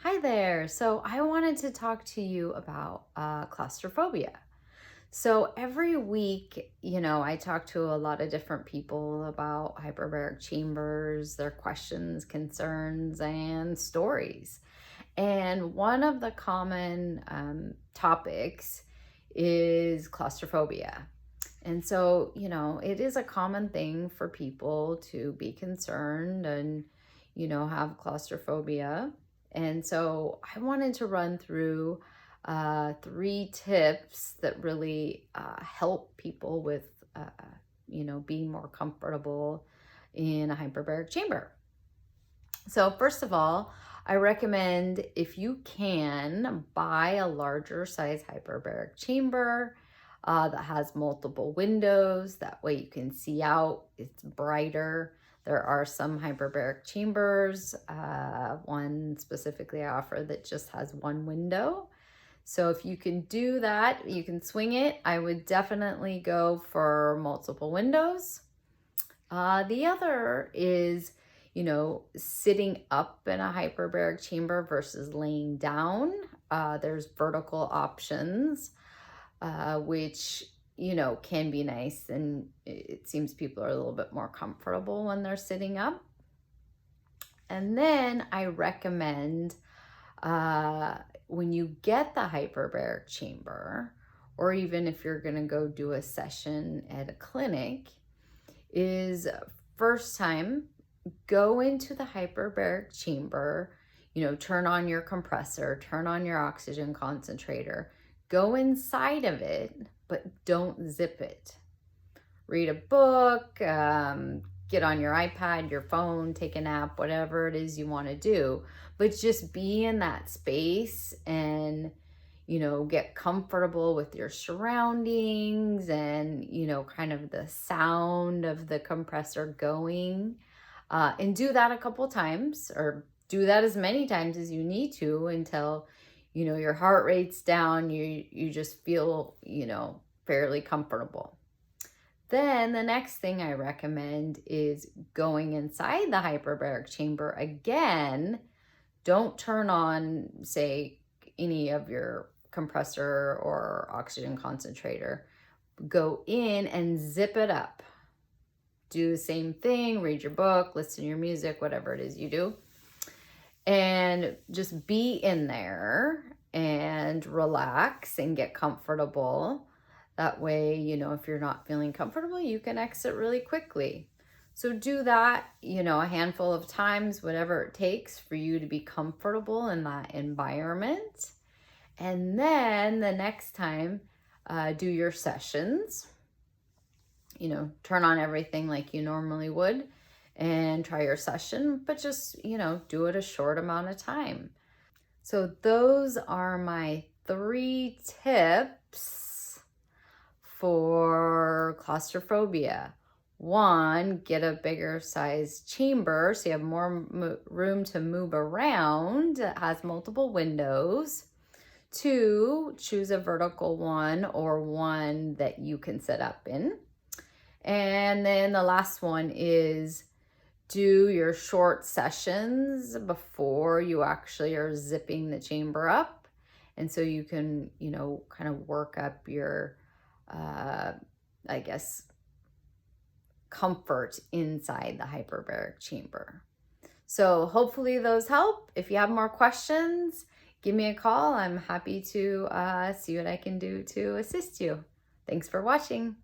Hi there. So I wanted to talk to you about claustrophobia. So every week, I talk to a lot of different people about hyperbaric chambers, their questions, concerns, and stories. And one of the common topics is claustrophobia. And so, it is a common thing for people to be concerned and, have claustrophobia. And so I wanted to run through 3 tips that really help people with, being more comfortable in a hyperbaric chamber. So first of all, I recommend, if you can, buy a larger size hyperbaric chamber that has multiple windows. That way you can see out, it's brighter. There are some hyperbaric chambers, one specifically I offer that just has one window. So if you can do that, you can swing it. I would definitely go for multiple windows. The other is, sitting up in a hyperbaric chamber versus laying down. There's vertical options, which, can be nice. And it seems people are a little bit more comfortable when they're sitting up. And then I recommend when you get the hyperbaric chamber, or even if you're going to go do a session at a clinic, is first time, go into the hyperbaric chamber, turn on your compressor, turn on your oxygen concentrator, go inside of it, but don't zip it. Read a book, get on your iPad, your phone, take a nap, whatever it is you want to do, but just be in that space and get comfortable with your surroundings and, kind of the sound of the compressor going. And do that a couple times, or do that as many times as you need to until, your heart rate's down, you just feel, fairly comfortable. Then the next thing I recommend is going inside the hyperbaric chamber again. Don't turn on, say, any of your compressor or oxygen concentrator. Go in and zip it up. Do the same thing, read your book, listen to your music, whatever it is you do. And just be in there and relax and get comfortable. That way, if you're not feeling comfortable, you can exit really quickly. So do that, a handful of times, whatever it takes for you to be comfortable in that environment. And then the next time, do your sessions. Turn on everything like you normally would and try your session, but just, do it a short amount of time. So those are my 3 tips for claustrophobia. 1, get a bigger size chamber so you have more room to move around. It has multiple windows. 2, choose a vertical one or one that you can sit up in. And then the last one is do your short sessions before you actually are zipping the chamber up. And so you can, kind of work up your, comfort inside the hyperbaric chamber. So hopefully those help. If you have more questions, give me a call. I'm happy to see what I can do to assist you. Thanks for watching.